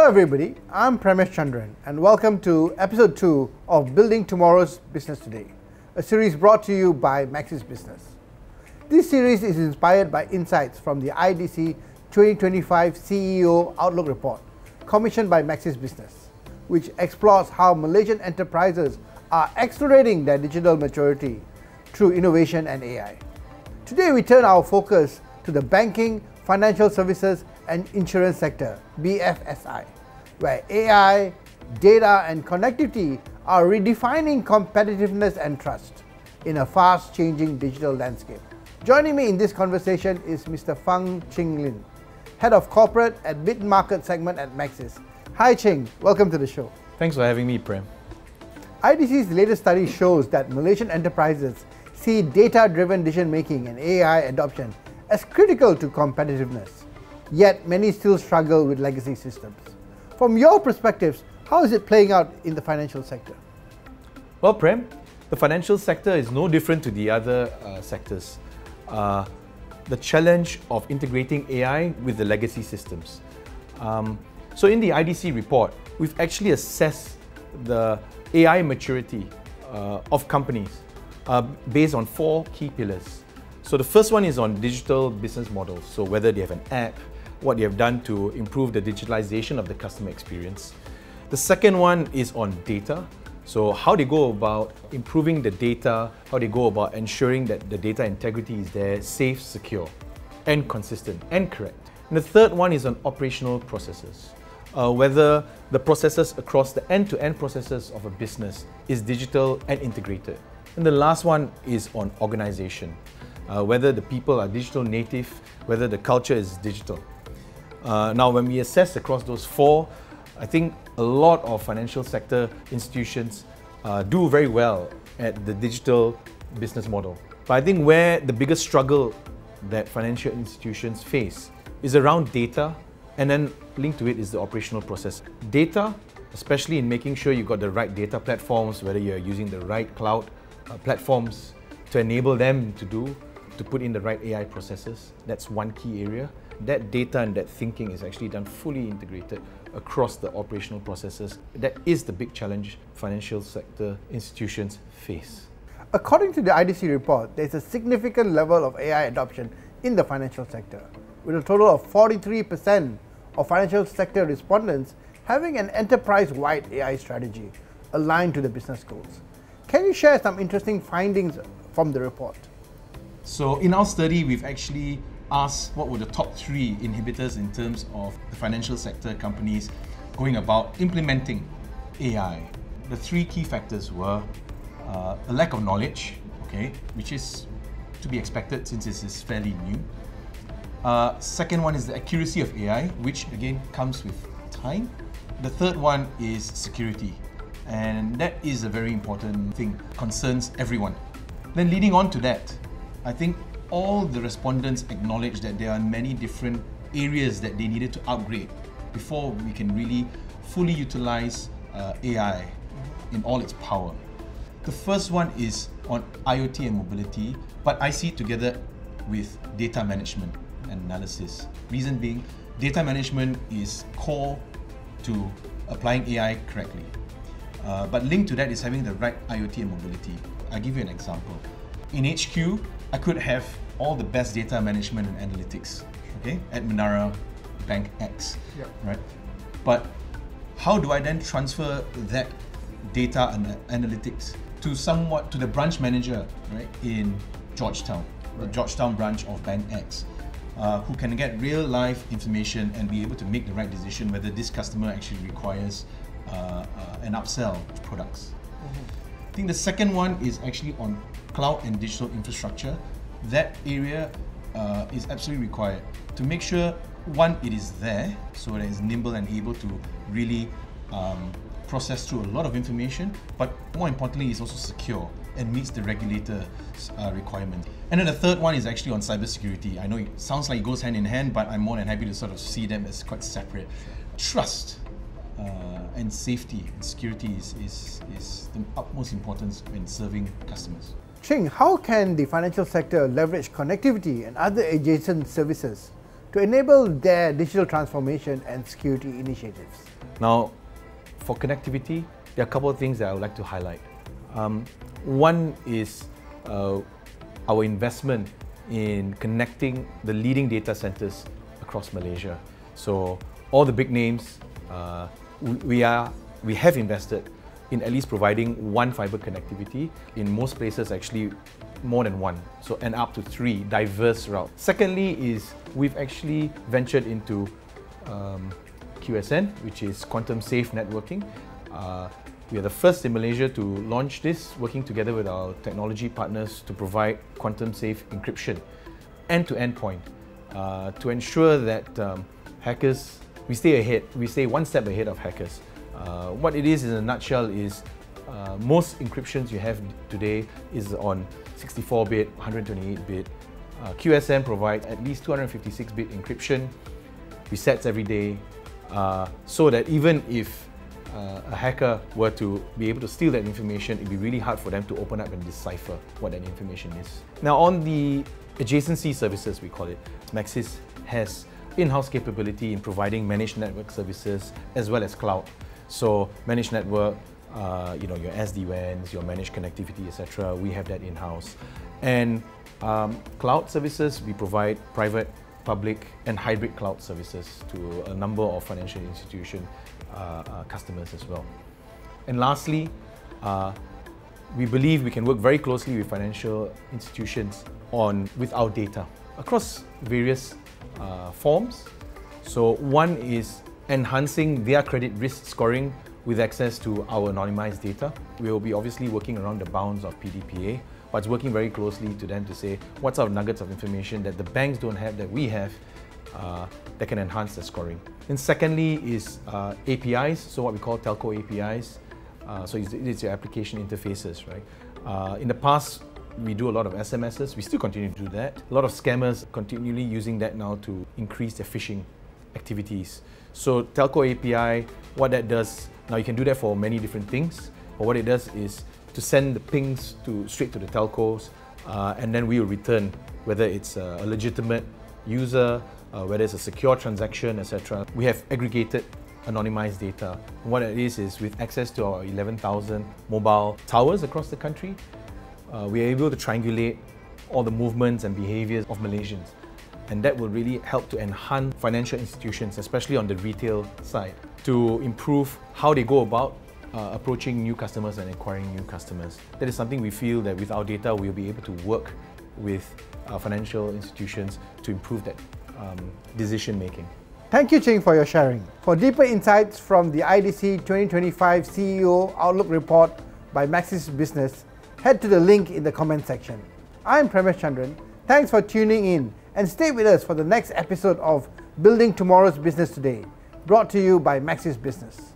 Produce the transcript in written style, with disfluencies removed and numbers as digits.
everybody, I'm Premesh Chandran and welcome to episode 2 of Building Tomorrow's Business Today, a series brought to you by Maxis Business. This series is inspired by insights from the IDC 2025 CEO Outlook Report, commissioned by Maxis Business, which explores how Malaysian enterprises are accelerating their digital maturity through innovation and AI. Today we turn our focus to the banking, financial services and insurance sector, BFSI, where AI, data and connectivity are redefining competitiveness and trust in a fast-changing digital landscape. Joining me in this conversation is Mr. Fang Qing Lin, Head of Corporate at Mid-Market Segment at Maxis. Hi Qing, welcome to the show. Thanks for having me, Prem. IDC's latest study shows that Malaysian enterprises see data-driven decision-making and AI adoption as critical to competitiveness. Yet many still struggle with legacy systems. From your perspectives, how is it playing out in the financial sector? Well, Prem, the financial sector is no different to the other sectors. The challenge of integrating AI with the legacy systems. So in the IDC report, we've actually assessed the AI maturity of companies based on 4 key pillars. So the first one is on digital business models. So whether they have an app, what they have done to improve the digitalization of the customer experience. The second one is on data. So how they go about improving the data, how they go about ensuring that the data integrity is there, safe, secure, and consistent, and correct. And the third one is on operational processes. Whether the processes across the end-to-end processes of a business is digital and integrated. And the last one is on organization. Whether the people are digital native, whether the culture is digital. Now, when we assess across those 4, I think a lot of financial sector institutions do very well at the digital business model. But I think where the biggest struggle that financial institutions face is around data, and then linked to it is the operational process. Data, especially in making sure you've got the right data platforms, whether you're using the right cloud platforms to enable them to put in the right AI processes. That's one key area. That data and that thinking is actually done fully integrated across the operational processes. That is the big challenge financial sector institutions face. According to the IDC report, there is a significant level of AI adoption in the financial sector, with a total of 43% of financial sector respondents having an enterprise-wide AI strategy aligned to the business goals. Can you share some interesting findings from the report? So in our study, we've actually asked what were the top 3 inhibitors in terms of the financial sector companies going about implementing AI. The 3 key factors were a lack of knowledge, which is to be expected since this is fairly new. Second one is the accuracy of AI, which again comes with time. The third one is security, and that is a very important thing, concerns everyone. Then leading on to that, I think all the respondents acknowledge that there are many different areas that they needed to upgrade before we can really fully utilize AI in all its power. The first one is on IoT and mobility, but I see it together with data management and analysis. Reason being, data management is core to applying AI correctly. But linked to that is having the right IoT and mobility. I'll give you an example. In HQ, I could have all the best data management and analytics, at Menara Bank X, right? But how do I then transfer that data and analytics to the branch manager, right, in Georgetown, the Georgetown branch of Bank X, who can get real life information and be able to make the right decision whether this customer actually requires an upsell of products. I think the second one is actually on cloud and digital infrastructure. That area is absolutely required to make sure, one, it is there so that it's nimble and able to really process through a lot of information, but more importantly, it's also secure and meets the regulator's requirement. And then the third one is actually on cybersecurity. I know it sounds like it goes hand in hand, but I'm more than happy to sort of see them as quite separate. Trust and safety and security is the utmost importance when serving customers. Qing, how can the financial sector leverage connectivity and other adjacent services to enable their digital transformation and security initiatives? Now, for connectivity, there are a couple of things that I would like to highlight. One is our investment in connecting the leading data centers across Malaysia. So all the big names, we have invested in at least providing one fiber connectivity. In most places, actually more than one, so and up to 3 diverse routes. Secondly is we've actually ventured into QSN, which is quantum safe networking. We are the first in Malaysia to launch this, working together with our technology partners to provide quantum safe encryption end-to-end point to ensure that hackers, we stay one step ahead of hackers. What it is in a nutshell is most encryptions you have today is on 64-bit, 128-bit. QSN provides at least 256-bit encryption, resets every day, so that even if a hacker were to be able to steal that information, it'd be really hard for them to open up and decipher what that information is. Now, on the adjacency services, we call it, Maxis has in-house capability in providing managed network services as well as cloud. So managed network, your SD-WANs, your managed connectivity, etc. We have that in-house. And cloud services, we provide private, public, and hybrid cloud services to a number of financial institution customers as well. And lastly, we believe we can work very closely with financial institutions with our data across various forms. So one is enhancing their credit risk scoring with access to our anonymized data. We will be obviously working around the bounds of PDPA, but it's working very closely to them to say what's our nuggets of information that the banks don't have that we have that can enhance the scoring. And secondly is APIs, so what we call telco APIs. So it's your application interfaces, right? In the past, we do a lot of SMSs. We still continue to do that. A lot of scammers continually using that now to increase their phishing activities. So telco API, what that does, now you can do that for many different things, but what it does is to send the pings straight to the telcos, and then we will return whether it's a legitimate user, whether it's a secure transaction, etc. We have aggregated anonymized data. And what it is with access to our 11,000 mobile towers across the country, we are able to triangulate all the movements and behaviors of Malaysians. And that will really help to enhance financial institutions, especially on the retail side, to improve how they go about approaching new customers and acquiring new customers. That is something we feel that with our data, we'll be able to work with financial institutions to improve that decision making. Thank you, Qing, for your sharing. For deeper insights from the IDC 2025 CEO Outlook Report by Maxis Business, head to the link in the comment section. I'm Premesh Chandran. Thanks for tuning in and stay with us for the next episode of Building Tomorrow's Business Today, brought to you by Maxis Business.